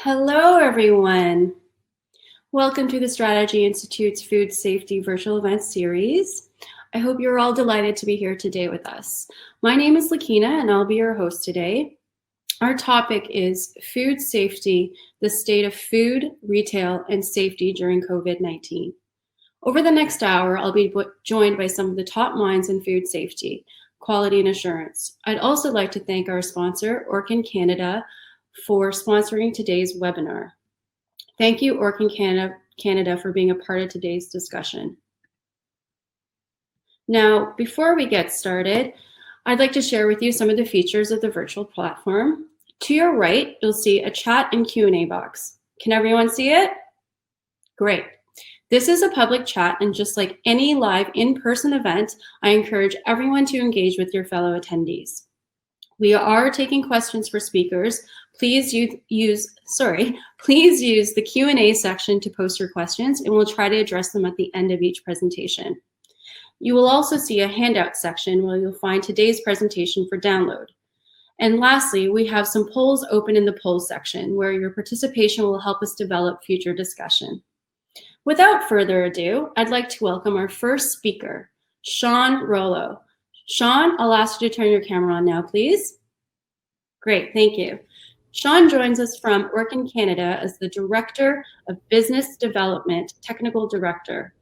Hello, everyone. Welcome to the Strategy Institute's Food Safety Virtual Event Series. I hope you're all delighted to be here today with us. My name is Lakina, and I'll be your host today. Our topic is food safety, the state of food, retail, and safety during COVID-19. Over the next hour, I'll be joined by some of the top minds in food safety, quality, and assurance. I'd also like to thank our sponsor, Orkin Canada, for sponsoring today's webinar. Thank you, Orkin Canada, for being a part of today's discussion. Now, before we get started, I'd like to share with you some of the features of the virtual platform. To your right, you'll see a chat and Q&A box. Can everyone see it? Great. This is a public chat, and just like any live in-person event, I encourage everyone to engage with your fellow attendees. We are taking questions for speakers. Please use the Q&A section to post your questions, and we'll try to address them at the end of each presentation. You will also see a handout section where you'll find today's presentation for download. And lastly, we have some polls open in the polls section where your participation will help us develop future discussion. Without further ado, I'd like to welcome our first speaker, Sean Rollo. Sean, I'll ask you to turn your camera on now, please. Great, thank you. Sean joins us from Orkin Canada as the Director of Business Development, Technical Director.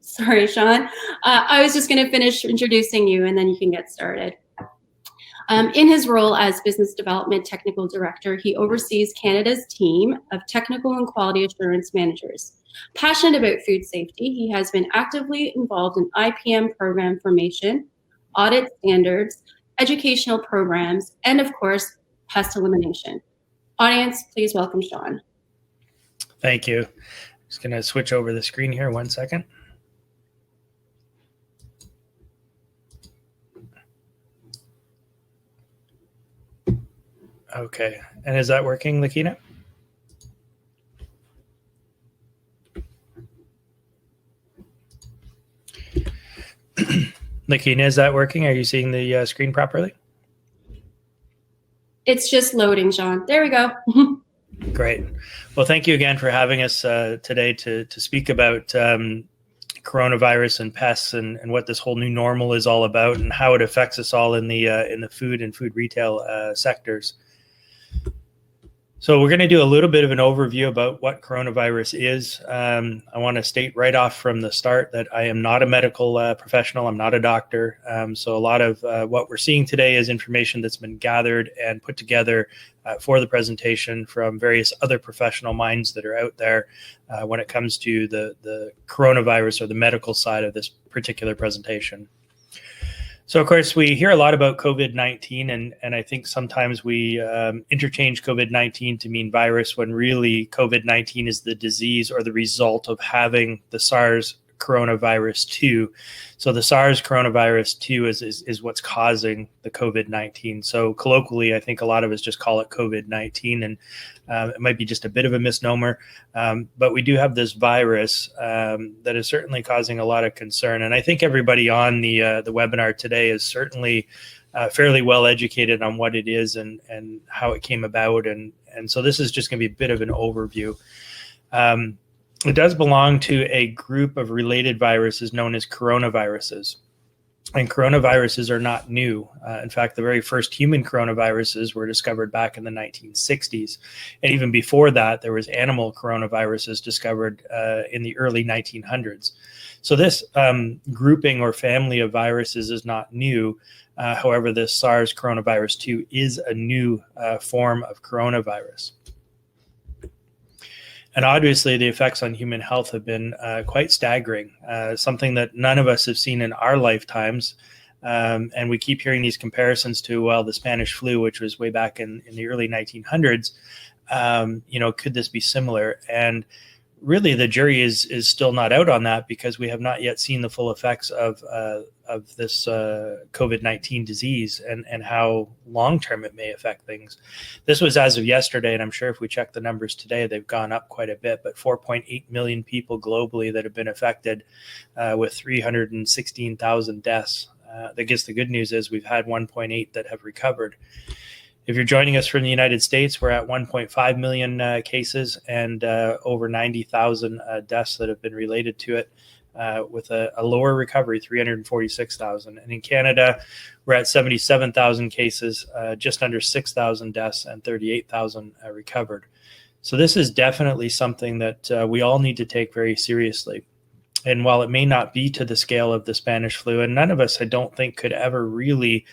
Sorry, Sean. I was just going to finish introducing you, and then you can get started. In his role as Business Development Technical Director, he oversees Canada's team of technical and quality assurance managers. Passionate about food safety, he has been actively involved in IPM program formation, audit standards, educational programs, and of course, pest elimination. Audience, please welcome Sean. Thank you. Just going to switch over the screen here 1 second. Okay, and is that working, Lakina? Lakina, is that working? Are you seeing the screen properly? It's just loading, Sean. There we go. Great. Well, thank you again for having us today to speak about coronavirus and pests and what this whole new normal is all about and how it affects us all in the food and food retail sectors. So we're going to do a little bit of an overview about what coronavirus is. I want to state right off from the start that I am not a medical professional. I'm not a doctor. So a lot of what we're seeing today is information that's been gathered and put together for the presentation from various other professional minds that are out there when it comes to the coronavirus or the medical side of this particular presentation. So, of course, we hear a lot about COVID-19, and I think sometimes we interchange COVID-19 to mean virus when really COVID-19 is the disease or the result of having the SARS coronavirus 2. So the SARS coronavirus 2 is what's causing the COVID-19. So colloquially, I think a lot of us just call it COVID-19, and it might be just a bit of a misnomer. But we do have this virus that is certainly causing a lot of concern. And I think everybody on the webinar today is certainly fairly well educated on what it is and how it came about. And so this is just going to be a bit of an overview. It does belong to a group of related viruses known as coronaviruses. And coronaviruses are not new. In fact, the very first human coronaviruses were discovered back in the 1960s. And even before that, there was animal coronaviruses discovered in the early 1900s. So this grouping or family of viruses is not new. However, this SARS coronavirus 2 is a new form of coronavirus. And obviously, the effects on human health have been quite staggering, something that none of us have seen in our lifetimes. And we keep hearing these comparisons to, well, the Spanish flu, which was way back in the early 1900s. Could this be similar? And really, the jury is still not out on that because we have not yet seen the full effects of this COVID-19 disease and how long-term it may affect things. This was as of yesterday, and I'm sure if we check the numbers today, they've gone up quite a bit, but 4.8 million people globally that have been affected with 316,000 deaths. I guess the good news is we've had 1.8 that have recovered. If you're joining us from the United States, we're at 1.5 million cases and over 90,000 deaths that have been related to it, with a lower recovery, 346,000. And in Canada, we're at 77,000 cases, just under 6,000 deaths, and 38,000 recovered. So this is definitely something that we all need to take very seriously. And while it may not be to the scale of the Spanish flu, and none of us, I don't think, could ever really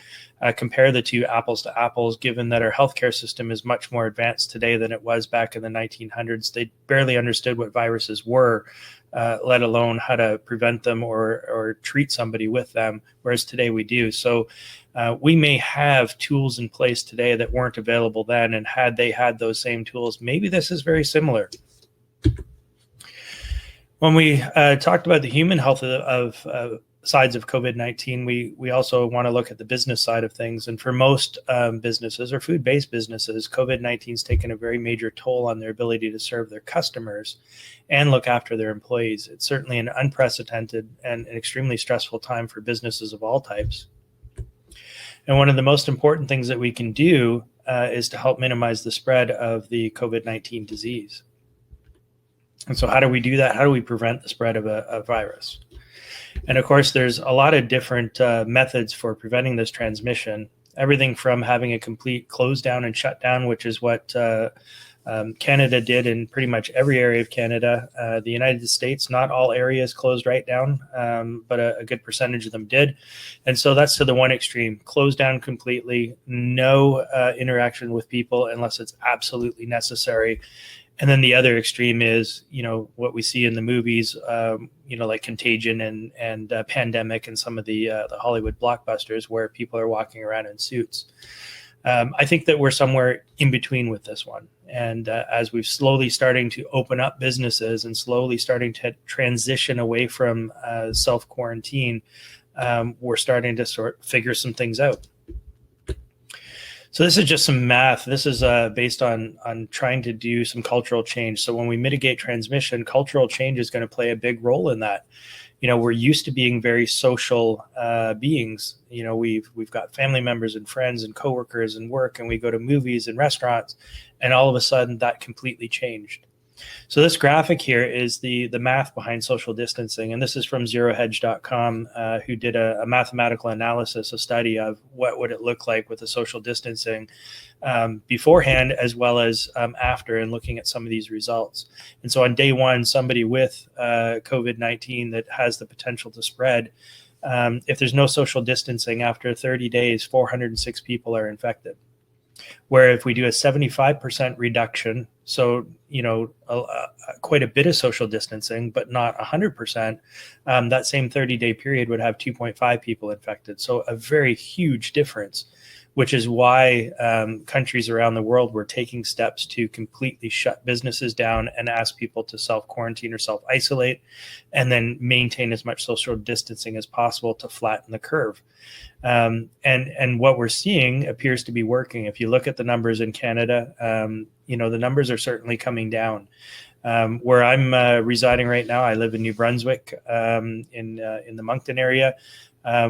compare the two apples to apples, given that our healthcare system is much more advanced today than it was back in the 1900s. They barely understood what viruses were, let alone how to prevent them or treat somebody with them, whereas today we do. So we may have tools in place today that weren't available then, and had they had those same tools, maybe this is very similar. When we talked about the human health of sides of COVID-19, we also want to look at the business side of things. And for most businesses or food-based businesses, COVID-19 has taken a very major toll on their ability to serve their customers and look after their employees. It's certainly an unprecedented and an extremely stressful time for businesses of all types. And one of the most important things that we can do is to help minimize the spread of the COVID-19 disease. And so how do we do that? How do we prevent the spread of a virus? And of course, there's a lot of different methods for preventing this transmission. Everything from having a complete close down and shut down, which is what Canada did in pretty much every area of Canada. The United States, not all areas closed right down, but a good percentage of them did. And so that's to the one extreme: close down completely, no interaction with people unless it's absolutely necessary. And then the other extreme is, what we see in the movies, like Contagion and Pandemic and some of the Hollywood blockbusters where people are walking around in suits. I think that we're somewhere in between with this one. And as we've slowly starting to open up businesses and slowly starting to transition away from self-quarantine, we're starting to sort of figure some things out. So this is just some math. This is based on trying to do some cultural change. So when we mitigate transmission, cultural change is going to play a big role in that. We're used to being very social beings. We've got family members and friends and coworkers and work, and we go to movies and restaurants, and all of a sudden that completely changed. So this graphic here is the math behind social distancing, and this is from zerohedge.com, who did a mathematical analysis, a study of what would it look like with the social distancing beforehand as well as after, and looking at some of these results. And so on day one, somebody with COVID-19 that has the potential to spread, if there's no social distancing, after 30 days, 406 people are infected. Where if we do a 75% reduction, so quite a bit of social distancing, but not 100%, that same 30-day period would have 2.5 people infected. So a very huge difference, which is why countries around the world were taking steps to completely shut businesses down and ask people to self-quarantine or self-isolate, and then maintain as much social distancing as possible to flatten the curve. And what we're seeing appears to be working. If you look at the numbers in Canada, the numbers are certainly coming down. Where I'm residing right now, I live in New Brunswick, in the Moncton area.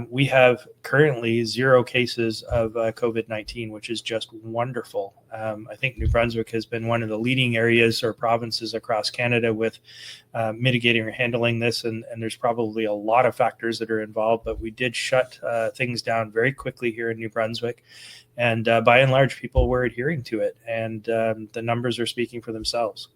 We have currently 0 cases of COVID-19, which is just wonderful. I think New Brunswick has been one of the leading areas or provinces across Canada with mitigating or handling this, and there's probably a lot of factors that are involved, but we did shut things down very quickly here in New Brunswick, and by and large, people were adhering to it, and the numbers are speaking for themselves.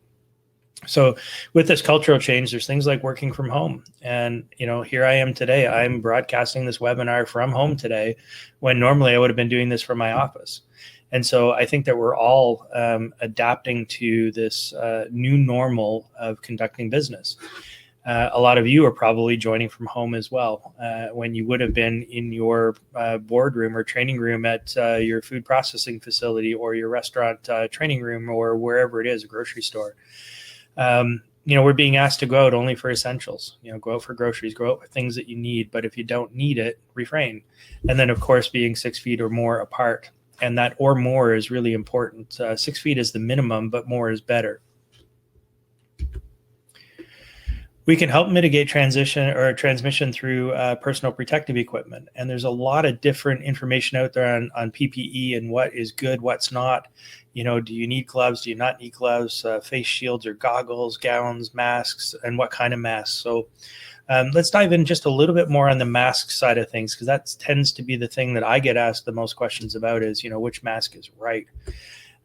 So with this cultural change, there's things like working from home. And, here I am today. I'm broadcasting this webinar from home today, when normally I would have been doing this from my office. And so I think that we're all adapting to this new normal of conducting business. A lot of you are probably joining from home as well, when you would have been in your boardroom or training room at your food processing facility or your restaurant training room or wherever it is, a grocery store. We're being asked to go out only for essentials, go out for groceries, go out for things that you need. But if you don't need it, refrain. And then, of course, being 6 feet or more apart. And that or more is really important. 6 feet is the minimum, but more is better. We can help mitigate transmission through personal protective equipment. And there's a lot of different information out there on PPE and what is good, what's not. Do you need gloves? Do you not need gloves? Face shields or goggles, gowns, masks, and what kind of masks? So let's dive in just a little bit more on the mask side of things, because that tends to be the thing that I get asked the most questions about is, which mask is right?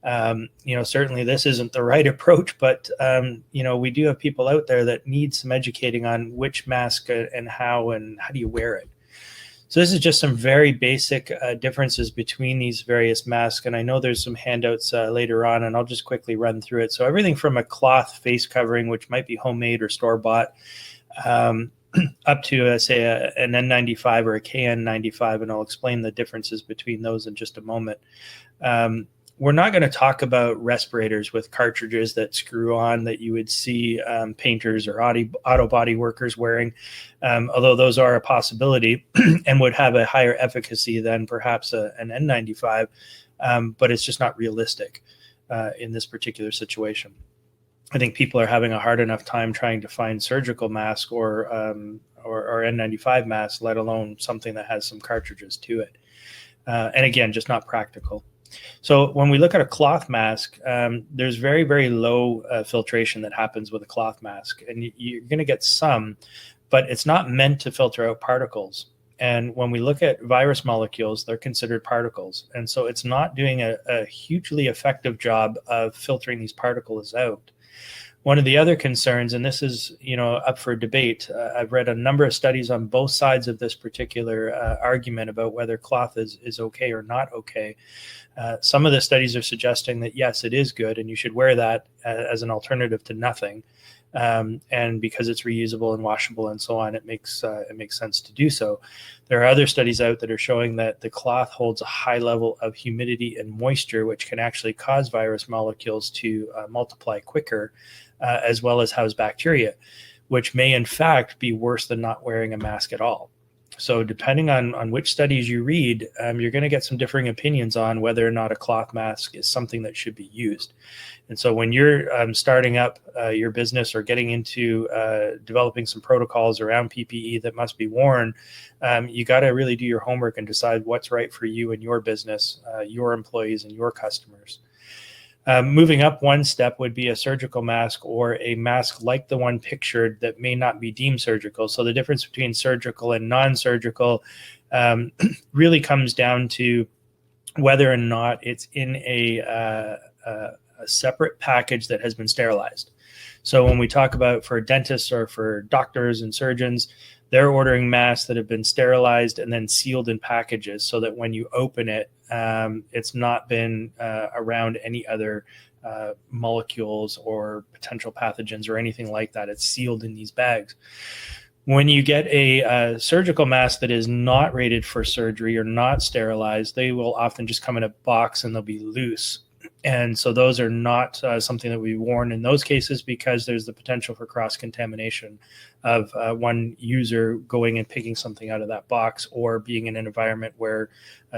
Certainly this isn't the right approach, but, we do have people out there that need some educating on which mask and how do you wear it. So this is just some very basic differences between these various masks. And I know there's some handouts later on, and I'll just quickly run through it. So everything from a cloth face covering, which might be homemade or store-bought, up to, say, an N95 or a KN95, and I'll explain the differences between those in just a moment. We're not going to talk about respirators with cartridges that screw on that you would see painters or auto body workers wearing, although those are a possibility and would have a higher efficacy than perhaps an N95, but it's just not realistic in this particular situation. I think people are having a hard enough time trying to find surgical masks or N95 masks, let alone something that has some cartridges to it. And again, just not practical. So when we look at a cloth mask, there's very, very low filtration that happens with a cloth mask. And you're going to get some, but it's not meant to filter out particles. And when we look at virus molecules, they're considered particles. And so it's not doing a hugely effective job of filtering these particles out. One of the other concerns, and this is, up for debate, I've read a number of studies on both sides of this particular argument about whether cloth is okay or not okay. Some of the studies are suggesting that, yes, it is good, and you should wear that as an alternative to nothing. And because it's reusable and washable and so on, it makes sense to do so. There are other studies out that are showing that the cloth holds a high level of humidity and moisture, which can actually cause virus molecules to multiply quicker, as well as house bacteria, which may in fact be worse than not wearing a mask at all. So depending on which studies you read, you're going to get some differing opinions on whether or not a cloth mask is something that should be used. And so when you're starting up your business or getting into developing some protocols around PPE that must be worn, you got to really do your homework and decide what's right for you and your business, your employees and your customers. Moving up one step would be a surgical mask or a mask like the one pictured that may not be deemed surgical. So the difference between surgical and non-surgical really comes down to whether or not it's in a separate package that has been sterilized. So when we talk about for dentists or for doctors and surgeons, they're ordering masks that have been sterilized and then sealed in packages so that when you open it, it's not been around any other molecules or potential pathogens or anything like that. It's sealed in these bags. When you get a surgical mask that is not rated for surgery or not sterilized, they will often just come in a box and they'll be loose. And so those are not something that we worn in those cases because there's the potential for cross-contamination of one user going and picking something out of that box or being in an environment where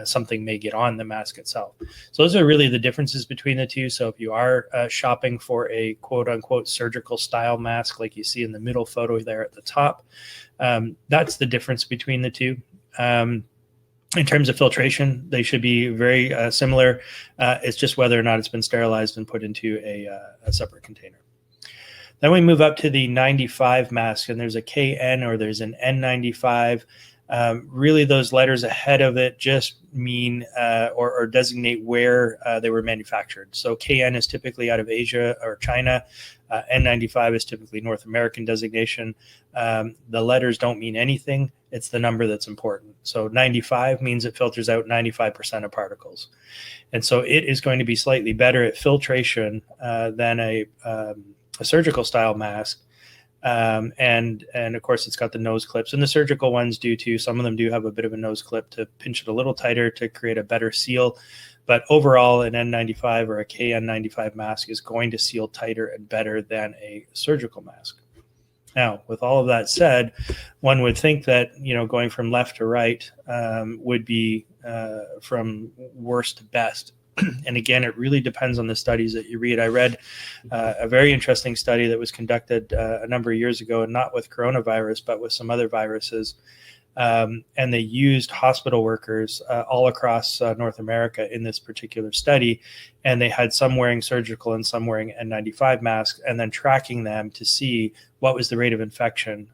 something may get on the mask itself. So those are really the differences between the two. So if you are shopping for a quote-unquote surgical style mask like you see in the middle photo there at the top, that's the difference between the two. In terms of filtration, they should be very similar. It's just whether or not it's been sterilized and put into a separate container. Then we move up to the 95 mask, and there's a KN or there's an N95. Really, those letters ahead of it just mean or designate where they were manufactured. So KN is typically out of Asia or China. N95 is typically North American designation. The letters don't mean anything. It's the number that's important. So 95 means it filters out 95% of particles. And so it is going to be slightly better at filtration than a surgical style mask. And of course, it's got the nose clips, and the surgical ones do too. Some of them do have a bit of a nose clip to pinch it a little tighter to create a better seal. But overall, an N95 or a KN95 mask is going to seal tighter and better than a surgical mask. Now, with all of that said, one would think that, going from left to right would be from worst to best. And again, it really depends on the studies that you read. I read a very interesting study that was conducted a number of years ago, and not with coronavirus, but with some other viruses. And they used hospital workers all across North America in this particular study. And they had some wearing surgical and some wearing N95 masks, and then tracking them to see what was the rate of infection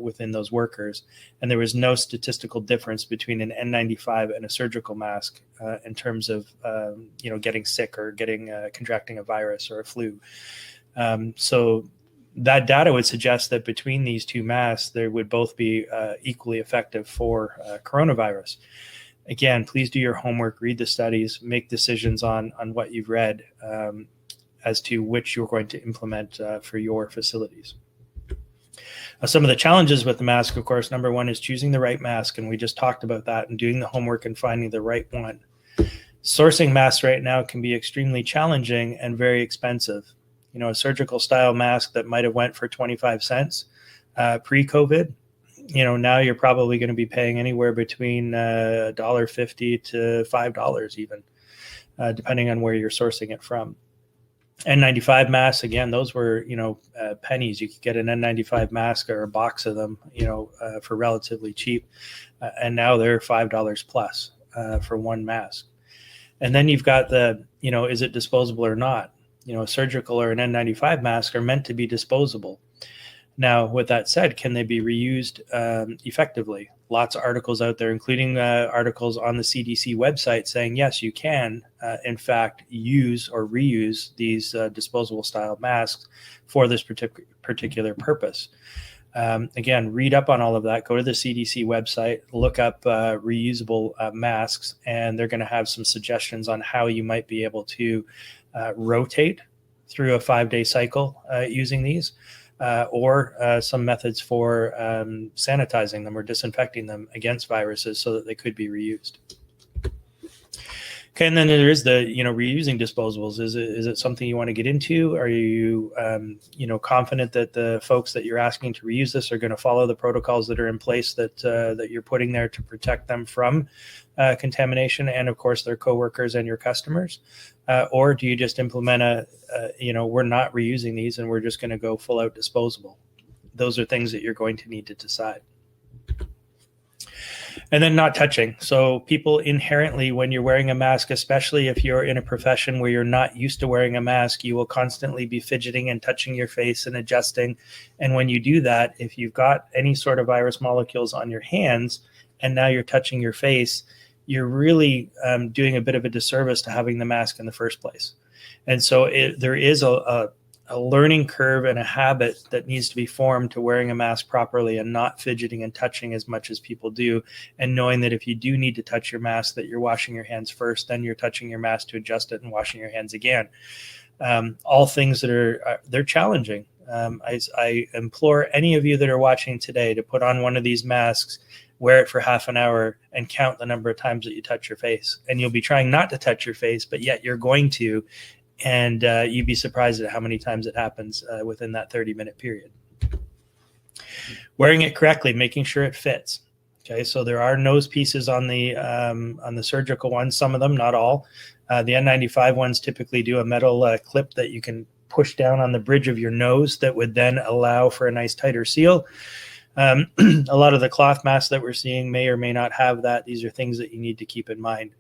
within those workers. And there was no statistical difference between an N95 and a surgical mask in terms of, getting sick or contracting a virus or a flu. So that data would suggest that between these two masks, they would both be equally effective for coronavirus. Again, please do your homework, read the studies, make decisions on what you've read as to which you're going to implement for your facilities. Some of the challenges with the mask, of course, number one is choosing the right mask. And we just talked about that, and doing the homework and finding the right one. Sourcing masks right now can be extremely challenging and very expensive. A surgical style mask that might have went for 25 cents pre-COVID, now you're probably going to be paying anywhere between $1.50 to $5 even, depending on where you're sourcing it from. N95 masks, again, those were, pennies. You could get an N95 mask or a box of them, for relatively cheap. And now they're $5 plus for one mask. And then you've got the, is it disposable or not? A surgical or an N95 mask are meant to be disposable. Now, with that said, can they be reused effectively? Lots of articles out there, including articles on the CDC website saying, yes, you can, in fact, use or reuse these disposable style masks for this particular purpose. Again, read up on all of that. Go to the CDC website, look up reusable masks, and they're going to have some suggestions on how you might be able to rotate through a 5-day cycle using these, or some methods for sanitizing them or disinfecting them against viruses so that they could be reused. Okay, and then there is the, reusing disposables. Is it something you want to get into? Are you, confident that the folks that you're asking to reuse this are going to follow the protocols that are in place that you're putting there to protect them from contamination and, of course, their coworkers and your customers? Or do you just implement we're not reusing these and we're just going to go full out disposable? Those are things that you're going to need to decide. And then not touching. So people inherently, when you're wearing a mask, especially if you're in a profession where you're not used to wearing a mask, you will constantly be fidgeting and touching your face and adjusting. And when you do that, if you've got any sort of virus molecules on your hands and now you're touching your face, you're really doing a bit of a disservice to having the mask in the first place. And so there is a learning curve and a habit that needs to be formed to wearing a mask properly and not fidgeting and touching as much as people do, and knowing that if you do need to touch your mask, that you're washing your hands first, then you're touching your mask to adjust it and washing your hands again. All things that they're challenging. I implore any of you that are watching today to put on one of these masks, wear it for half an hour, and count the number of times that you touch your face. And you'll be trying not to touch your face, but yet you're going to. And you'd be surprised at how many times it happens within that 30-minute period. Wearing it correctly, making sure it fits. Okay, so there are nose pieces on the surgical ones, some of them, not all. The N95 ones typically do a metal clip that you can push down on the bridge of your nose that would then allow for a nice tighter seal. A lot of the cloth masks that we're seeing may or may not have that. These are things that you need to keep in mind.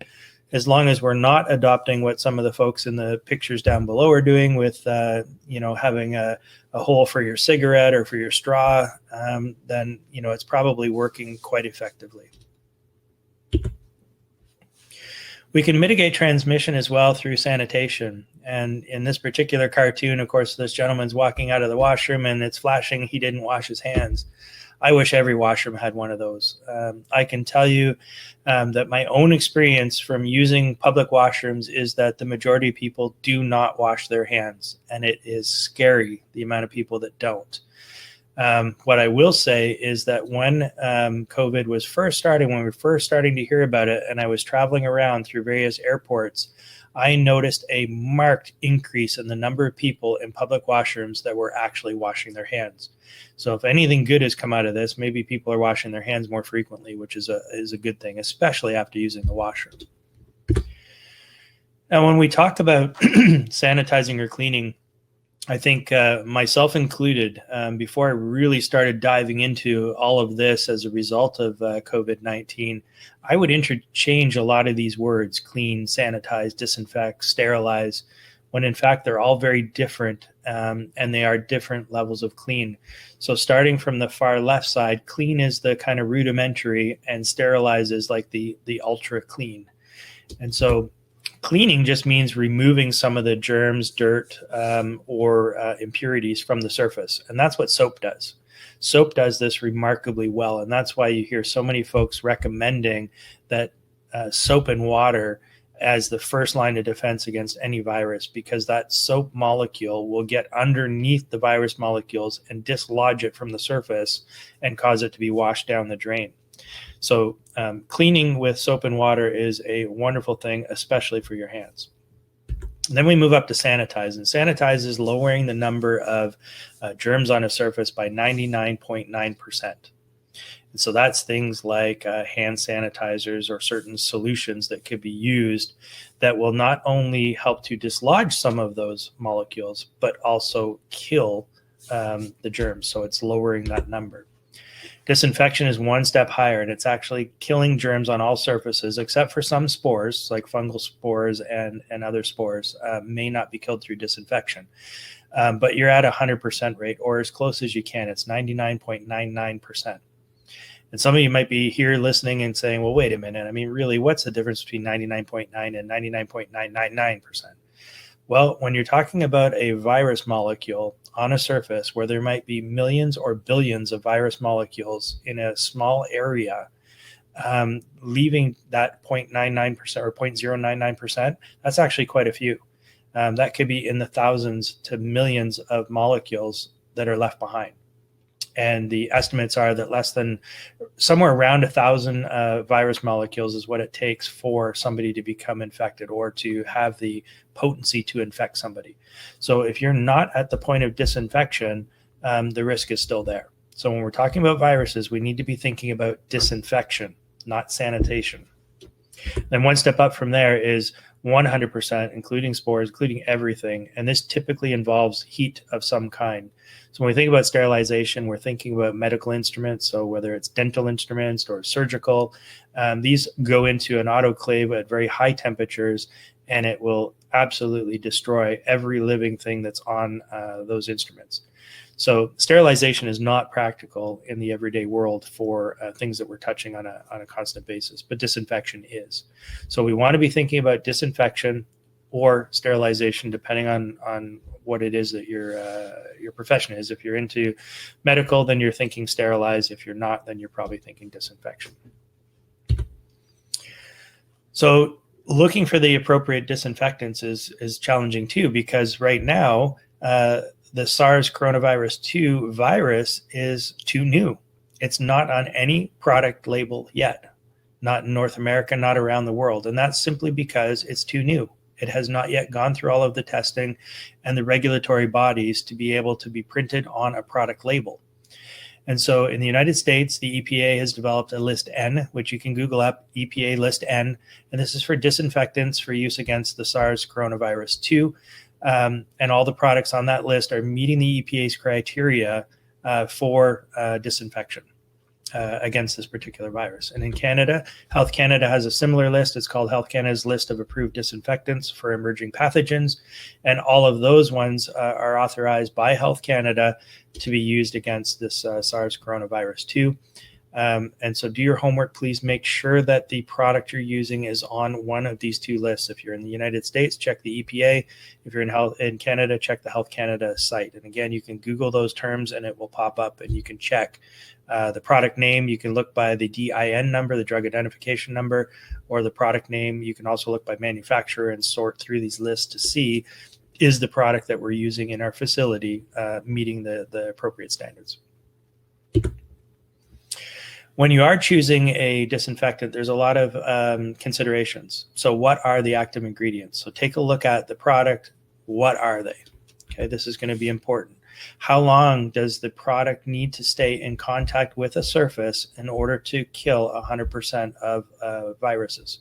As long as we're not adopting what some of the folks in the pictures down below are doing with, having a hole for your cigarette or for your straw, then, it's probably working quite effectively. We can mitigate transmission as well through sanitation. And in this particular cartoon, of course, this gentleman's walking out of the washroom and it's flashing he didn't wash his hands. I wish every washroom had one of those. I can tell you that my own experience from using public washrooms is that the majority of people do not wash their hands, and it is scary, the amount of people that don't. What I will say is that when COVID was first starting, when we were first starting to hear about it, and I was traveling around through various airports, I noticed a marked increase in the number of people in public washrooms that were actually washing their hands. So if anything good has come out of this, maybe people are washing their hands more frequently, which is a good thing, especially after using the washroom. And when we talk about sanitizing or cleaning, I think myself included, before I really started diving into all of this as a result of COVID-19, I would interchange a lot of these words: clean, sanitize, disinfect, sterilize, when in fact they're all very different, and they are different levels of clean. So starting from the far left side, clean is the kind of rudimentary, and sterilize is like the ultra clean. And so cleaning just means removing some of the germs, dirt, or impurities from the surface. And that's what soap does. Soap does this remarkably well. And that's why you hear so many folks recommending that soap and water as the first line of defense against any virus, because that soap molecule will get underneath the virus molecules and dislodge it from the surface and cause it to be washed down the drain. So cleaning with soap and water is a wonderful thing, especially for your hands. And then we move up to sanitize, and sanitize is lowering the number of germs on a surface by 99.9%. And so that's things like hand sanitizers or certain solutions that could be used that will not only help to dislodge some of those molecules, but also kill the germs. So it's lowering that number. Disinfection is one step higher, and it's actually killing germs on all surfaces, except for some spores, like fungal spores and other spores, may not be killed through disinfection. But you're at 100% rate, or as close as you can. It's 99.99%. And some of you might be here listening and saying, well, wait a minute. I mean, really, what's the difference between 99.9 and 99.999%? Well, when you're talking about a virus molecule on a surface where there might be millions or billions of virus molecules in a small area, leaving that 0.99% or 0.099%, that's actually quite a few. That could be in the thousands to millions of molecules that are left behind. And the estimates are that less than somewhere around 1,000 virus molecules is what it takes for somebody to become infected or to have the potency to infect somebody. So if you're not at the point of disinfection, the risk is still there. So when we're talking about viruses, we need to be thinking about disinfection, not sanitation. Then one step up from there is 100%, including spores, including everything. And this typically involves heat of some kind. So when we think about sterilization, we're thinking about medical instruments. So whether it's dental instruments or surgical, these go into an autoclave at very high temperatures, and it will absolutely destroy every living thing that's on those instruments. So sterilization is not practical in the everyday world for things that we're touching on a constant basis, but disinfection is. So we want to be thinking about disinfection or sterilization, depending on what it is that your profession is. If you're into medical, then you're thinking sterilize. If you're not, then you're probably thinking disinfection. So looking for the appropriate disinfectants is challenging too, because right now, the SARS coronavirus 2 virus is too new. It's not on any product label yet, not in North America, not around the world. And that's simply because it's too new. It has not yet gone through all of the testing and the regulatory bodies to be able to be printed on a product label. And so in the United States, the EPA has developed a list N, which you can Google up, EPA list N. And this is for disinfectants for use against the SARS coronavirus 2. And all the products on that list are meeting the EPA's criteria for disinfection against this particular virus. And in Canada, Health Canada has a similar list. It's called Health Canada's list of approved disinfectants for emerging pathogens. And all of those ones are authorized by Health Canada to be used against this SARS coronavirus 2. And so do your homework. Please make sure that the product you're using is on one of these two lists. If you're in the United States, check the EPA. If you're in Canada, check the Health Canada site. And again, you can Google those terms and it will pop up, and you can check the product name. You can look by the DIN number, the drug identification number, or the product name. You can also look by manufacturer and sort through these lists to see, is the product that we're using in our facility meeting the appropriate standards. When you are choosing a disinfectant, there's a lot of considerations. So what are the active ingredients? So take a look at the product. What are they? Okay, this is going to be important. How long does the product need to stay in contact with a surface in order to kill 100% of viruses?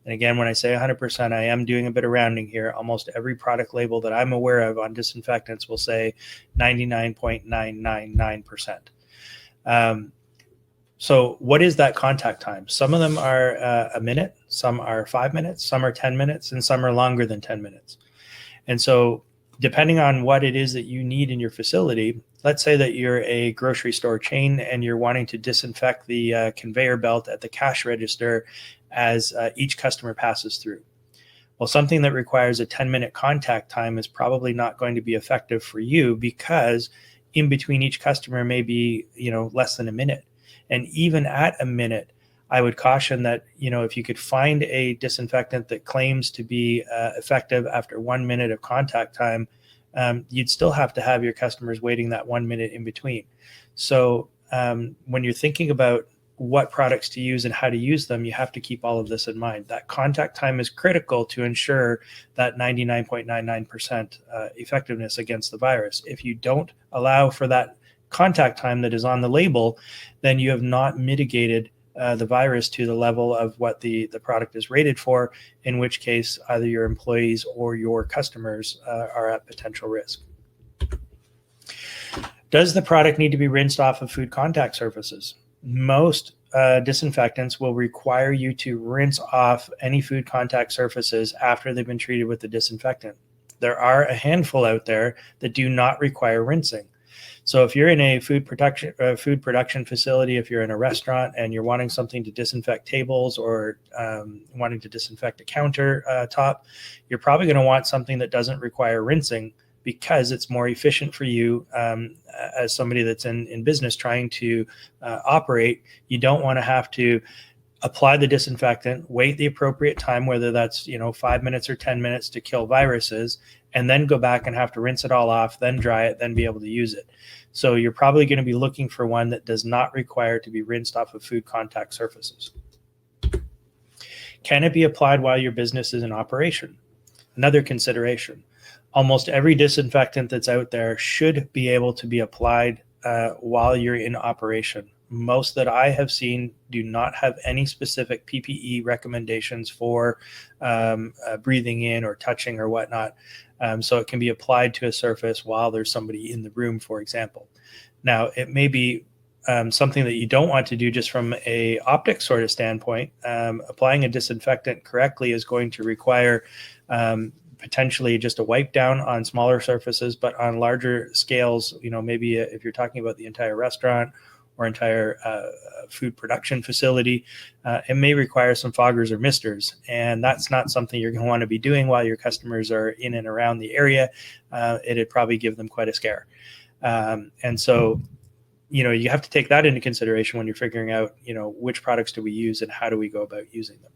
And again, when I say 100%, I am doing a bit of rounding here. Almost every product label that I'm aware of on disinfectants will say 99.999%. So what is that contact time? Some of them are a minute, some are 5 minutes, some are 10 minutes, and some are longer than 10 minutes. And so depending on what it is that you need in your facility, let's say that you're a grocery store chain and you're wanting to disinfect the conveyor belt at the cash register as each customer passes through. Well, something that requires a 10-minute contact time is probably not going to be effective for you, because in between each customer may be, less than a minute. And even at a minute, I would caution that, if you could find a disinfectant that claims to be effective after 1 minute of contact time, you'd still have to have your customers waiting that 1 minute in between. So when you're thinking about what products to use and how to use them, you have to keep all of this in mind. That contact time is critical to ensure that 99.99% effectiveness against the virus. If you don't allow for that contact time that is on the label, then you have not mitigated the virus to the level of what the product is rated for, in which case either your employees or your customers are at potential risk. Does the product need to be rinsed off of food contact surfaces? Most disinfectants will require you to rinse off any food contact surfaces after they've been treated with the disinfectant. There are a handful out there that do not require rinsing. So if you're in a food production facility, if you're in a restaurant and you're wanting something to disinfect tables or wanting to disinfect a counter top, you're probably going to want something that doesn't require rinsing, because it's more efficient for you as somebody that's in business trying to operate. You don't want to have to apply the disinfectant, wait the appropriate time, whether that's 5 minutes or 10 minutes to kill viruses, and then go back and have to rinse it all off, then dry it, then be able to use it. So you're probably going to be looking for one that does not require to be rinsed off of food contact surfaces. Can it be applied while your business is in operation? Another consideration. Almost every disinfectant that's out there should be able to be applied while you're in operation. Most that I have seen do not have any specific PPE recommendations for breathing in or touching or whatnot. So it can be applied to a surface while there's somebody in the room, for example. Now, it may be something that you don't want to do just from a optics sort of standpoint. Applying a disinfectant correctly is going to require potentially just a wipe down on smaller surfaces, but on larger scales, maybe if you're talking about the entire restaurant or entire food production facility, it may require some foggers or misters. And that's not something you're going to want to be doing while your customers are in and around the area. It'd probably give them quite a scare. And so, you have to take that into consideration when you're figuring out, which products do we use and how do we go about using them.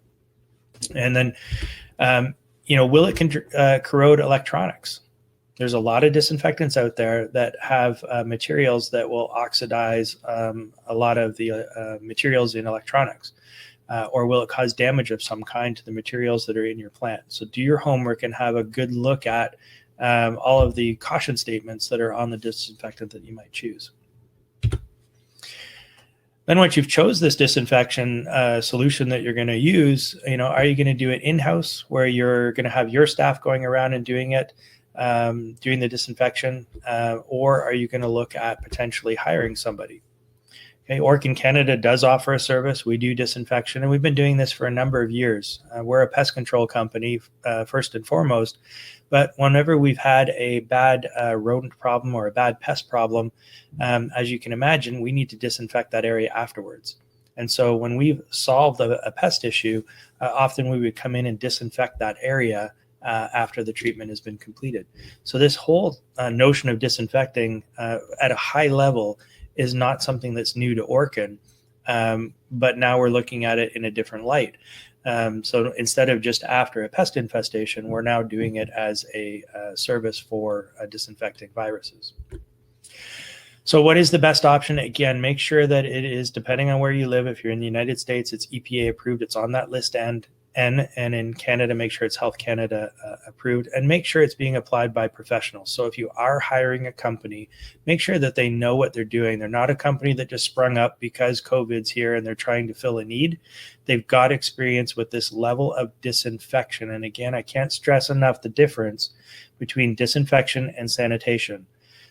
And then, will it corrode electronics? There's a lot of disinfectants out there that have materials that will oxidize a lot of the materials in electronics, or will it cause damage of some kind to the materials that are in your plant? So do your homework and have a good look at all of the caution statements that are on the disinfectant that you might choose. Then once you've chose this disinfection solution that you're going to use, are you going to do it in-house where you're going to have your staff going around and doing it, doing the disinfection, or are you going to look at potentially hiring somebody? Okay, Orkin Canada does offer a service. We do disinfection, and we've been doing this for a number of years. We're a pest control company, first and foremost, but whenever we've had a bad rodent problem or a bad pest problem, as you can imagine, we need to disinfect that area afterwards. And so when we've solved a pest issue, often we would come in and disinfect that area after the treatment has been completed. So this whole notion of disinfecting at a high level is not something that's new to Orkin, but now we're looking at it in a different light. So instead of just after a pest infestation, we're now doing it as a service for disinfecting viruses. So what is the best option? Again, make sure that it is, depending on where you live, if you're in the United States, it's EPA approved, it's on that list, and and in Canada, make sure it's Health Canada approved, and make sure it's being applied by professionals. So if you are hiring a company, make sure that they know what they're doing. They're not a company that just sprung up because COVID's here and they're trying to fill a need. They've got experience with this level of disinfection. And again, I can't stress enough the difference between disinfection and sanitation.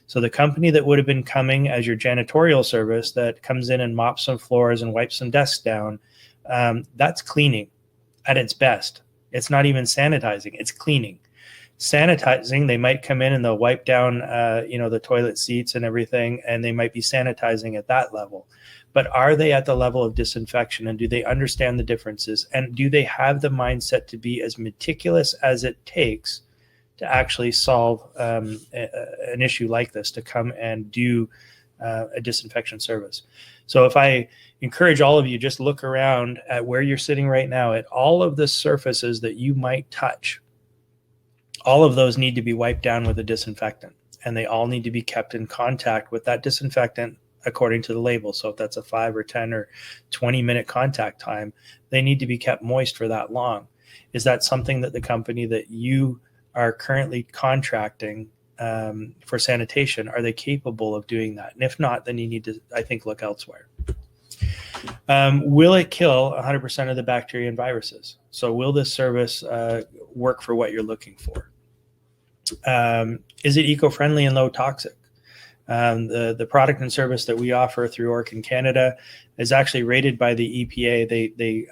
So the company that would have been coming as your janitorial service that comes in and mops some floors and wipes some desks down, that's cleaning at its best. It's not even sanitizing, it's cleaning. Sanitizing, they might come in and they'll wipe down the toilet seats and everything, and they might be sanitizing at that level. But are they at the level of disinfection, and do they understand the differences, and do they have the mindset to be as meticulous as it takes to actually solve an issue like this, to come and do a disinfection service? So if I encourage all of you, just look around at where you're sitting right now, at all of the surfaces that you might touch. All of those need to be wiped down with a disinfectant, and they all need to be kept in contact with that disinfectant according to the label. So if that's a 5 or 10 or 20-minute contact time, they need to be kept moist for that long. Is that something that the company that you are currently contracting for sanitation, are they capable of doing that? And if not, then you need to, I think, look elsewhere. Will it kill 100% of the bacteria and viruses? So will this service work for what you're looking for? Is it eco-friendly and low toxic? The product and service that we offer through Orkin Canada is actually rated by the EPA. They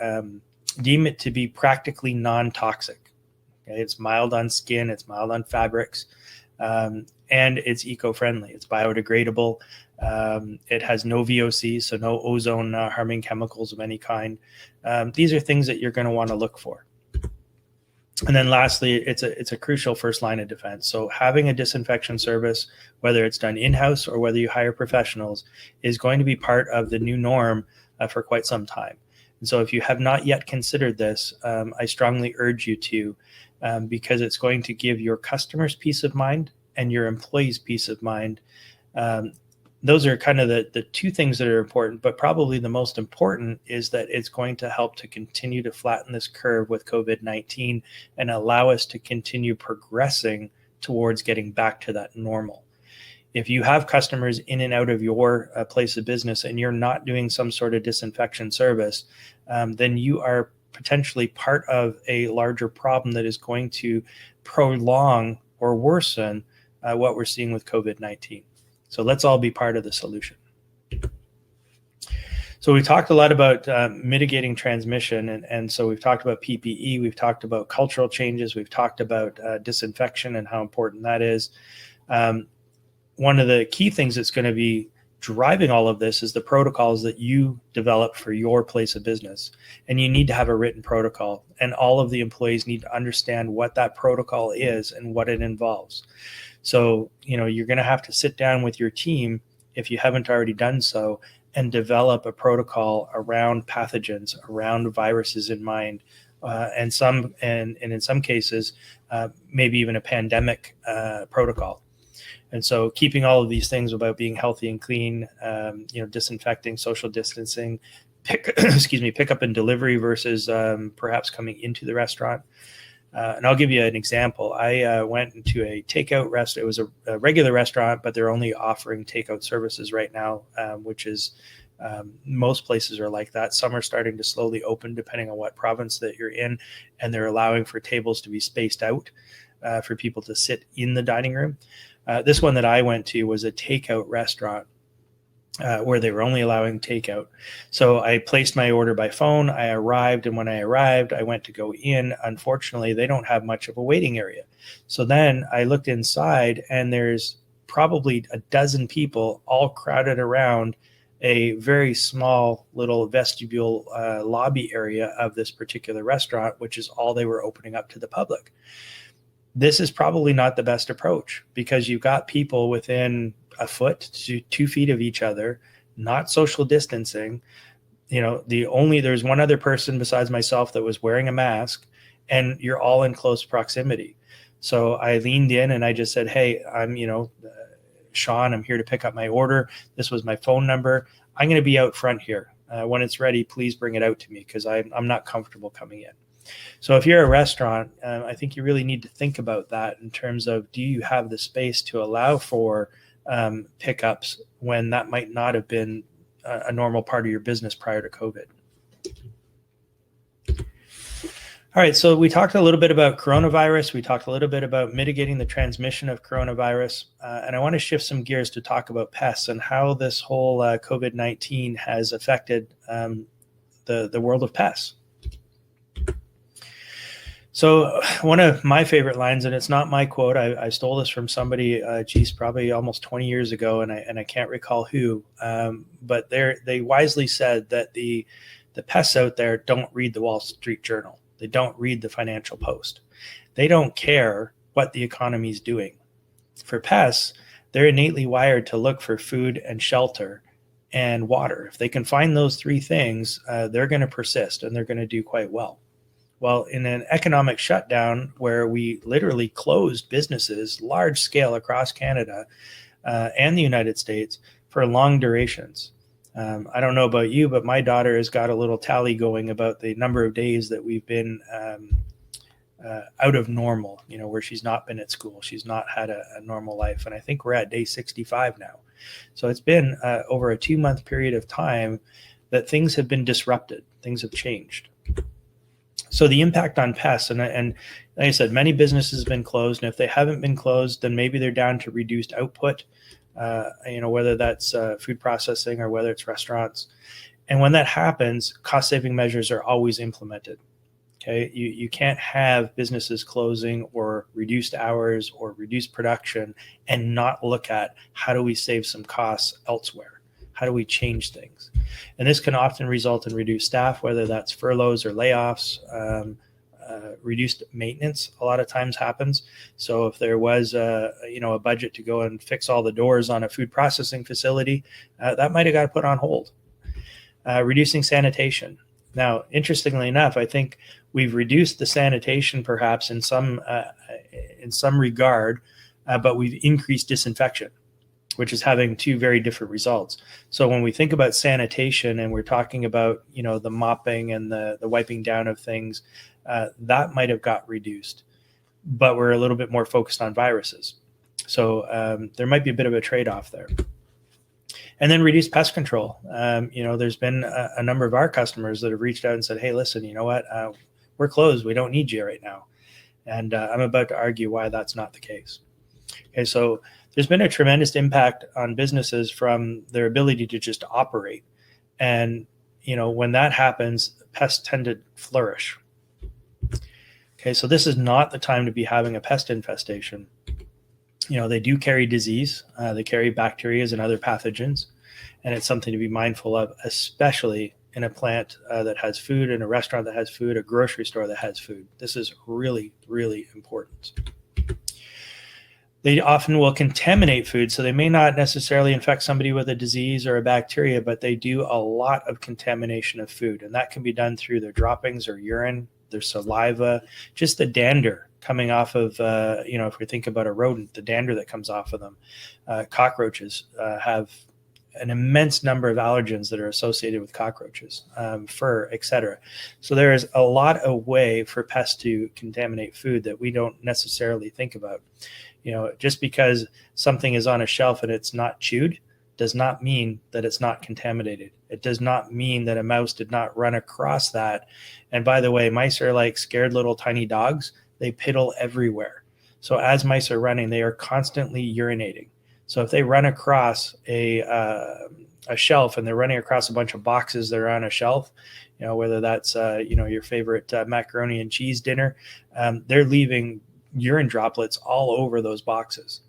deem it to be practically non-toxic. Okay? It's mild on skin, it's mild on fabrics, and it's eco-friendly. It's biodegradable. It has no VOC, so no ozone harming chemicals of any kind. These are things that you're going to want to look for. And then lastly, it's a crucial first line of defense. So having a disinfection service, whether it's done in-house or whether you hire professionals, is going to be part of the new norm for quite some time. And so if you have not yet considered this, I strongly urge you to, because it's going to give your customers peace of mind and your employees peace of mind. Those are kind of the two things that are important, but probably the most important is that it's going to help to continue to flatten this curve with COVID-19 and allow us to continue progressing towards getting back to that normal. If you have customers in and out of your place of business and you're not doing some sort of disinfection service, then you are potentially part of a larger problem that is going to prolong or worsen what we're seeing with COVID-19. So let's all be part of the solution. So we talked a lot about mitigating transmission. And so we've talked about PPE, we've talked about cultural changes, we've talked about disinfection and how important that is. One of the key things that's going to be driving all of this is the protocols that you develop for your place of business. And you need to have a written protocol, and all of the employees need to understand what that protocol is and what it involves. So, you're going to have to sit down with your team, if you haven't already done so, and develop a protocol around pathogens, around viruses in mind, and in some cases, maybe even a pandemic protocol. And so keeping all of these things about being healthy and clean, disinfecting, social distancing, pick up and delivery versus perhaps coming into the restaurant. And I'll give you an example. I went into a takeout restaurant. It was a regular restaurant, but they're only offering takeout services right now, which is most places are like that. Some are starting to slowly open depending on what province that you're in, and they're allowing for tables to be spaced out for people to sit in the dining room. This one that I went to was a takeout restaurant. Where they were only allowing takeout. So I placed my order by phone. I arrived, and when I arrived, I went to go in. Unfortunately, they don't have much of a waiting area. So then I looked inside, and there's probably a dozen people all crowded around a very small little vestibule lobby area of this particular restaurant, which is all they were opening up to the public. This is probably not the best approach, because you've got people within a foot to 2 feet of each other, not social distancing. There's one other person besides myself that was wearing a mask, and you're all in close proximity. So I leaned in and I just said, "Hey, I'm, Sean, I'm here to pick up my order. This was my phone number. I'm going to be out front here. When it's ready, please bring it out to me, because I'm not comfortable coming in." So if you're a restaurant, I think you really need to think about that in terms of, do you have the space to allow for pickups when that might not have been a normal part of your business prior to COVID? All right, so we talked a little bit about coronavirus. We talked a little bit about mitigating the transmission of coronavirus. And I want to shift some gears to talk about pests and how this whole COVID-19 has affected the world of pests. So one of my favorite lines, and it's not my quote, I stole this from somebody, probably almost 20 years ago, and I can't recall who, but they wisely said that the pests out there don't read the Wall Street Journal. They don't read the Financial Post. They don't care what the economy is doing. For pests, they're innately wired to look for food and shelter and water. If they can find those three things, they're going to persist and they're going to do quite well. Well, in an economic shutdown where we literally closed businesses large scale across Canada and the United States for long durations. I don't know about you, but my daughter has got a little tally going about the number of days that we've been out of normal, where she's not been at school. She's not had a normal life. And I think we're at day 65 now. So it's been over a 2-month period of time that things have been disrupted. Things have changed. So the impact on pests, and like I said, many businesses have been closed. And if they haven't been closed, then maybe they're down to reduced output. Whether that's food processing or whether it's restaurants. And when that happens, cost-saving measures are always implemented. Okay, you can't have businesses closing or reduced hours or reduced production and not look at how do we save some costs elsewhere? How do we change things? And this can often result in reduced staff, whether that's furloughs or layoffs. Reduced maintenance a lot of times happens. So if there was a budget to go and fix all the doors on a food processing facility, that might have got put on hold. Reducing sanitation. Now, interestingly enough, I think we've reduced the sanitation perhaps in some regard, but we've increased disinfection, which is having two very different results. So when we think about sanitation and we're talking about, the mopping and the wiping down of things, that might have got reduced, but we're a little bit more focused on viruses. So there might be a bit of a trade-off there. And then reduced pest control. There's been a number of our customers that have reached out and said, hey, listen, you know what? We're closed. We don't need you right now. And I'm about to argue why that's not the case. Okay, so there's been a tremendous impact on businesses from their ability to just operate. And, when that happens, pests tend to flourish. Okay, so this is not the time to be having a pest infestation. They do carry disease. They carry bacteria and other pathogens. And it's something to be mindful of, especially in a plant that has food, in a restaurant that has food, a grocery store that has food. This is really, really important. They often will contaminate food, so they may not necessarily infect somebody with a disease or a bacteria, but they do a lot of contamination of food. And that can be done through their droppings or urine, their saliva, just the dander coming off of, if we think about a rodent, the dander that comes off of them. Cockroaches have an immense number of allergens that are associated with cockroaches, fur, etc. So there is a lot of way for pests to contaminate food that we don't necessarily think about. Just because something is on a shelf and it's not chewed does not mean that it's not contaminated. It does not mean that a mouse did not run across that. And by the way, mice are like scared little tiny dogs. They piddle everywhere. So as mice are running, they are constantly urinating. So if they run across a shelf and they're running across a bunch of boxes that are on a shelf, whether that's, your favorite macaroni and cheese dinner, they're leaving urine droplets all over those boxes.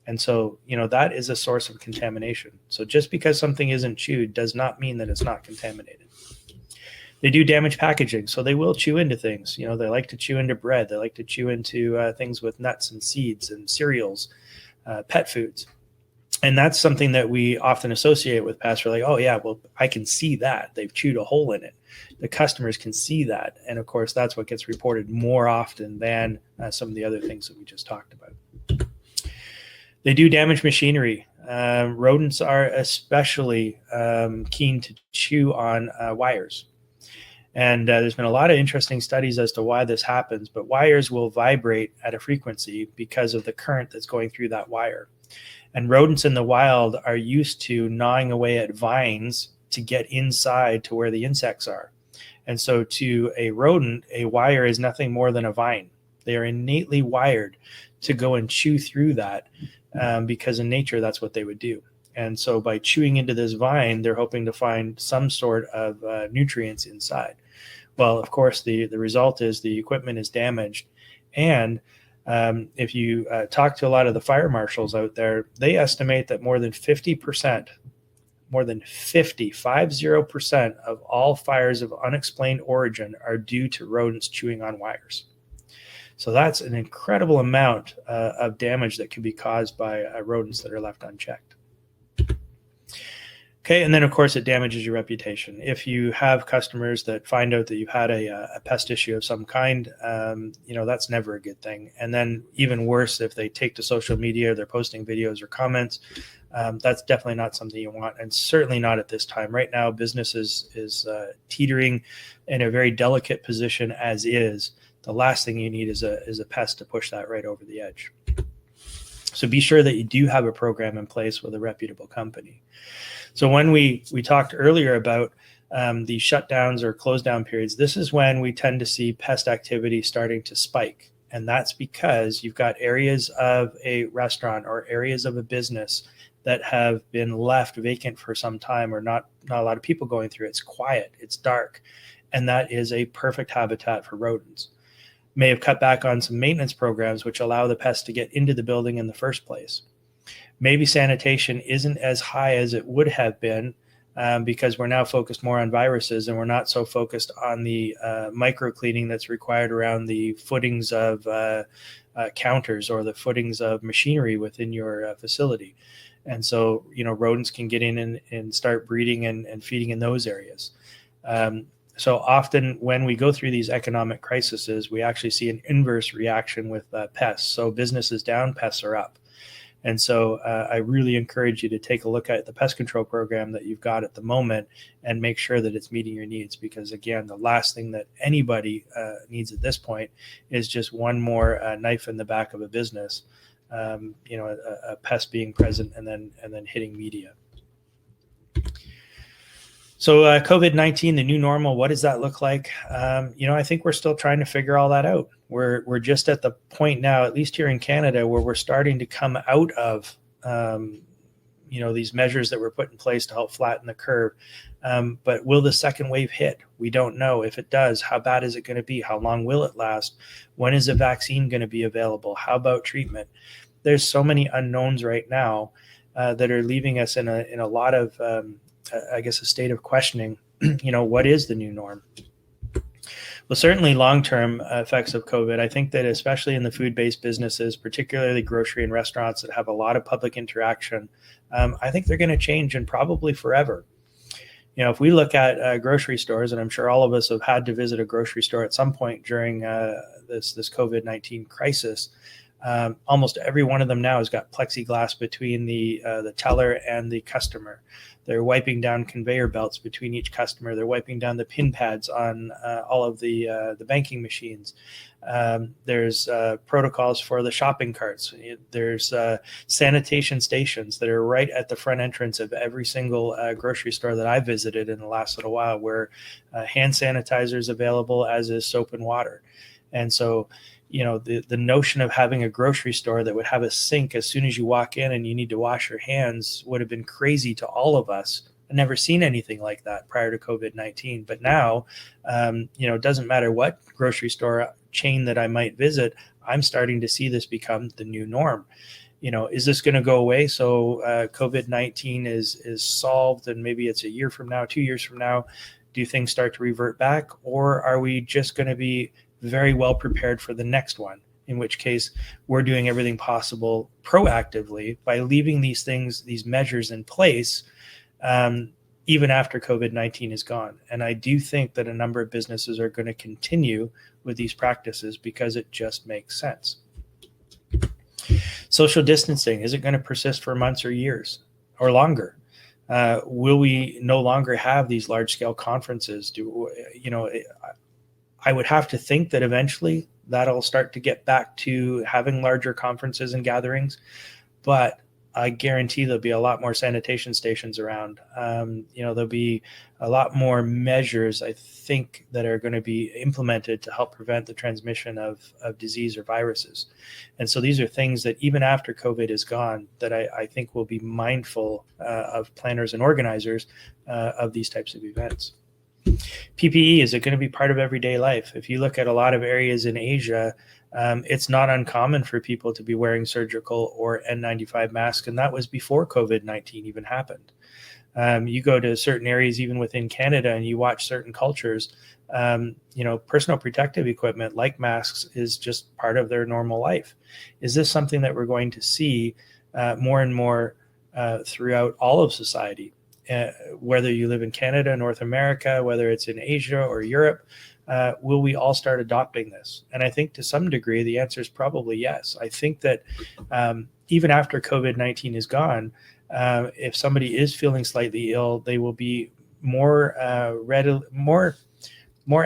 And so, that is a source of contamination. So just because something isn't chewed does not mean that it's not contaminated. They do damage packaging. So they will chew into things. They like to chew into bread. They like to chew into things with nuts and seeds and cereals, pet foods. And that's something that we often associate with pests. We're like, oh yeah, well, I can see that. They've chewed a hole in it. The customers can see that. And of course, that's what gets reported more often than some of the other things that we just talked about. They do damage machinery. Rodents are especially keen to chew on wires. And there's been a lot of interesting studies as to why this happens, but wires will vibrate at a frequency because of the current that's going through that wire. And rodents in the wild are used to gnawing away at vines to get inside to where the insects are. And so to a rodent, a wire is nothing more than a vine. They are innately wired to go and chew through that because in nature, that's what they would do. And so by chewing into this vine, they're hoping to find some sort of nutrients inside. Well, of course, the result is the equipment is damaged. And if you talk to a lot of the fire marshals out there, they estimate that more than 50% of all fires of unexplained origin are due to rodents chewing on wires. So that's an incredible amount of damage that can be caused by rodents that are left unchecked. Okay, and then of course it damages your reputation. If you have customers that find out that you've had a pest issue of some kind, that's never a good thing. And then even worse, if they take to social media, they're posting videos or comments, that's definitely not something you want, and certainly not at this time. Right now, business is teetering in a very delicate position as is. The last thing you need is a pest to push that right over the edge. So be sure that you do have a program in place with a reputable company. So when we talked earlier about the shutdowns or close down periods, this is when we tend to see pest activity starting to spike. And that's because you've got areas of a restaurant or areas of a business that have been left vacant for some time, or not a lot of people going through. It's quiet, it's dark, and that is a perfect habitat for rodents. May have cut back on some maintenance programs which allow the pests to get into the building in the first place. Maybe sanitation isn't as high as it would have been because we're now focused more on viruses, and we're not so focused on the micro cleaning that's required around the footings of counters or the footings of machinery within your facility. And so, rodents can get in and start breeding and feeding in those areas. So often when we go through these economic crises, we actually see an inverse reaction with pests. So business is down, pests are up. And so I really encourage you to take a look at the pest control program that you've got at the moment and make sure that it's meeting your needs. Because again, the last thing that anybody needs at this point is just one more knife in the back of a business, a pest being present and then hitting media. So COVID-19, the new normal, what does that look like? I think we're still trying to figure all that out. We're just at the point now, at least here in Canada, where we're starting to come out of, these measures that were put in place to help flatten the curve. But will the second wave hit? We don't know. If it does, how bad is it going to be? How long will it last? When is a vaccine going to be available? How about treatment? There's so many unknowns right now that are leaving us in a lot of a state of questioning, what is the new norm? Well, certainly long-term effects of COVID. I think that especially in the food-based businesses, particularly grocery and restaurants that have a lot of public interaction, I think they're going to change, and probably forever. If we look at grocery stores, and I'm sure all of us have had to visit a grocery store at some point during this COVID-19 crisis, almost every one of them now has got plexiglass between the teller and the customer. They're wiping down conveyor belts between each customer. They're wiping down the pin pads on all of the banking machines. There's protocols for the shopping carts. There's sanitation stations that are right at the front entrance of every single grocery store that I've visited in the last little while, where hand sanitizer is available, as is soap and water. And so, the notion of having a grocery store that would have a sink as soon as you walk in and you need to wash your hands would have been crazy to all of us. I've never seen anything like that prior to COVID-19. But now, it doesn't matter what grocery store chain that I might visit, I'm starting to see this become the new norm. Is this going to go away? So COVID-19 is solved, and maybe it's a year from now, 2 years from now, do things start to revert back? Or are we just going to be very well prepared for the next one, in which case we're doing everything possible proactively by leaving these measures in place, even after COVID-19 is gone. And I do think that a number of businesses are going to continue with these practices because it just makes sense. Social distancing, is it going to persist for months or years or longer? Will we no longer have these large-scale conferences? I would have to think that eventually that'll start to get back to having larger conferences and gatherings, but I guarantee there'll be a lot more sanitation stations around. There'll be a lot more measures, I think, that are going to be implemented to help prevent the transmission of disease or viruses. And so these are things that even after COVID is gone, that I think will be mindful of planners and organizers of these types of events. PPE, is it going to be part of everyday life? If you look at a lot of areas in Asia, it's not uncommon for people to be wearing surgical or N95 masks, and that was before COVID-19 even happened. You go to certain areas, even within Canada, and you watch certain cultures, personal protective equipment like masks is just part of their normal life. Is this something that we're going to see more and more throughout all of society? Whether you live in Canada, North America, whether it's in Asia or Europe, will we all start adopting this? And I think to some degree, the answer is probably yes. I think that even after COVID-19 is gone, if somebody is feeling slightly ill, they will be more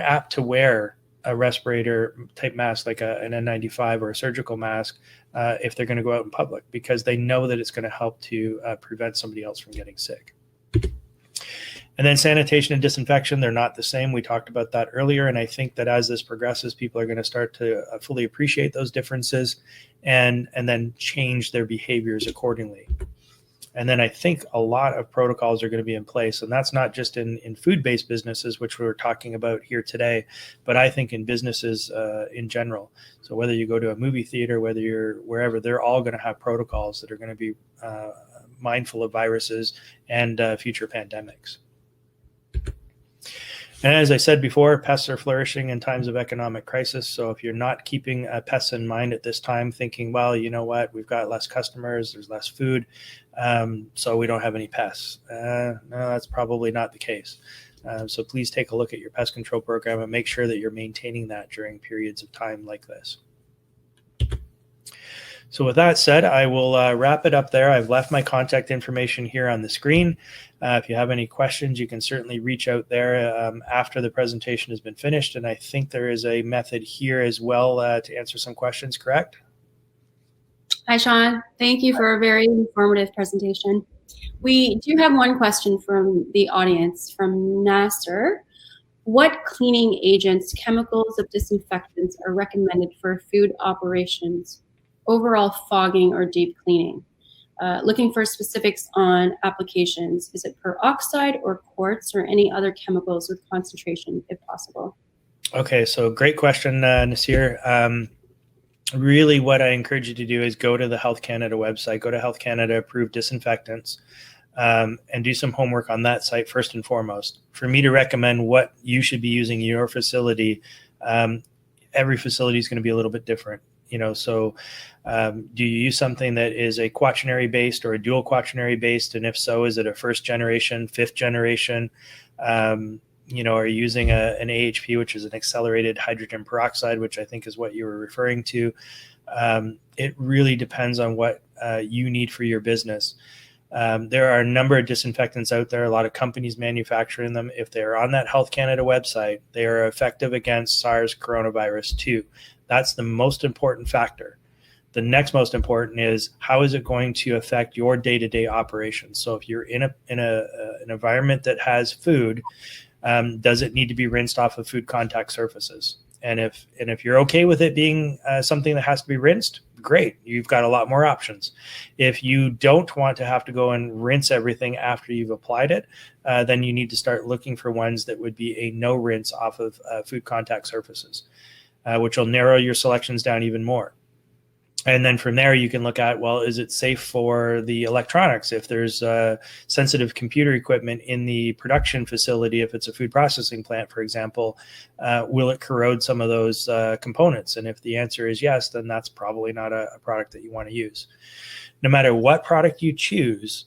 apt to wear a respirator type mask like an N95 or a surgical mask if they're going to go out in public, because they know that it's going to help to prevent somebody else from getting sick. And then sanitation and disinfection, they're not the same. We talked about that earlier. And I think that as this progresses, people are going to start to fully appreciate those differences and then change their behaviors accordingly. And then I think a lot of protocols are going to be in place. And that's not just in food-based businesses, which we're talking about here today, but I think in businesses in general. So whether you go to a movie theater, whether you're wherever, they're all going to have protocols that are going to be mindful of viruses and future pandemics. And as I said before, pests are flourishing in times of economic crisis. So if you're not keeping pests in mind at this time, thinking, well, you know what, we've got less customers, there's less food, so we don't have any pests. No, that's probably not the case. So please take a look at your pest control program and make sure that you're maintaining that during periods of time like this. So with that said, I will wrap it up there. I've left my contact information here on the screen. If you have any questions, you can certainly reach out there after the presentation has been finished. And I think there is a method here as well to answer some questions, correct? Hi, Sean. Thank you for a very informative presentation. We do have one question from the audience, from Nasser. What cleaning agents, chemicals of disinfectants are recommended for food operations? Overall fogging or deep cleaning? Looking for specifics on applications. Is it peroxide or quartz or any other chemicals with concentration if possible? Okay, so great question, Nasir. Really what I encourage you to do is go to the Health Canada website, go to Health Canada approved disinfectants, and do some homework on that site first and foremost. For me to recommend what you should be using in your facility, every facility is going to be a little bit different. So do you use something that is a quaternary based or a dual quaternary based? And if so, is it a first generation, fifth generation? Are you using an AHP, which is an accelerated hydrogen peroxide, which I think is what you were referring to? It really depends on what you need for your business. There are a number of disinfectants out there. A lot of companies manufacturing them. If they're on that Health Canada website, they are effective against SARS coronavirus 2. That's the most important factor. The next most important is how is it going to affect your day-to-day operations? So if you're in an environment that has food, does it need to be rinsed off of food contact surfaces? And if you're okay with it being something that has to be rinsed, great. You've got a lot more options. If you don't want to have to go and rinse everything after you've applied it, then you need to start looking for ones that would be a no rinse off of food contact surfaces, which will narrow your selections down even more. And then from there, you can look at, well, is it safe for the electronics? If there's sensitive computer equipment in the production facility, if it's a food processing plant, for example, will it corrode some of those components? And if the answer is yes, then that's probably not a product that you want to use. No matter what product you choose,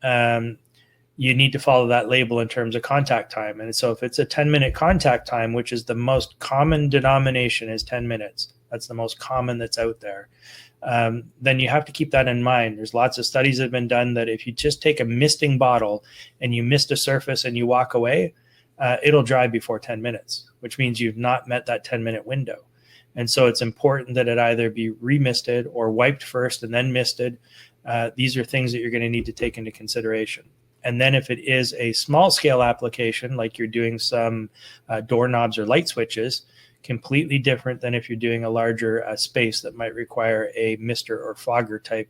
you need to follow that label in terms of contact time. And so if it's a 10-minute contact time, which is the most common denomination is 10 minutes, That's the most common that's out there. Then you have to keep that in mind. There's lots of studies that have been done that if you just take a misting bottle and you mist a surface and you walk away, it'll dry before 10 minutes, which means you've not met that 10-minute window. And so it's important that it either be remisted or wiped first and then misted. These are things that you're going to need to take into consideration. And then if it is a small scale application, like you're doing some doorknobs or light switches, completely different than if you're doing a larger space that might require a mister or fogger type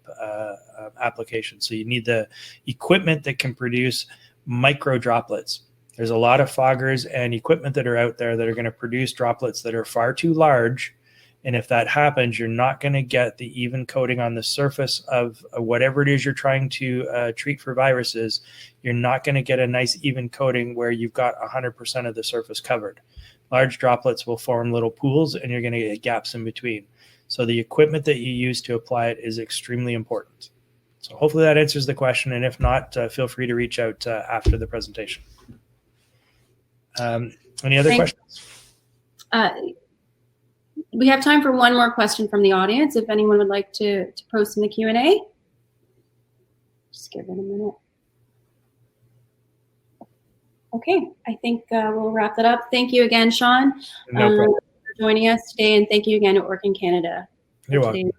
application. So you need the equipment that can produce micro droplets. There's a lot of foggers and equipment that are out there that are going to produce droplets that are far too large. And if that happens, you're not going to get the even coating on the surface of whatever it is you're trying to treat for viruses. You're not going to get a nice even coating where you've got 100% of the surface covered. Large droplets will form little pools and you're going to get gaps in between. So the equipment that you use to apply it is extremely important. So hopefully that answers the question. And if not, feel free to reach out after the presentation. Any other questions? We have time for one more question from the audience. If anyone would like to post in the Q&A, just give it a minute. Okay, I think we'll wrap that up. Thank you again, Sean, for joining us today, and thank you again to Orkin Canada. You're welcome.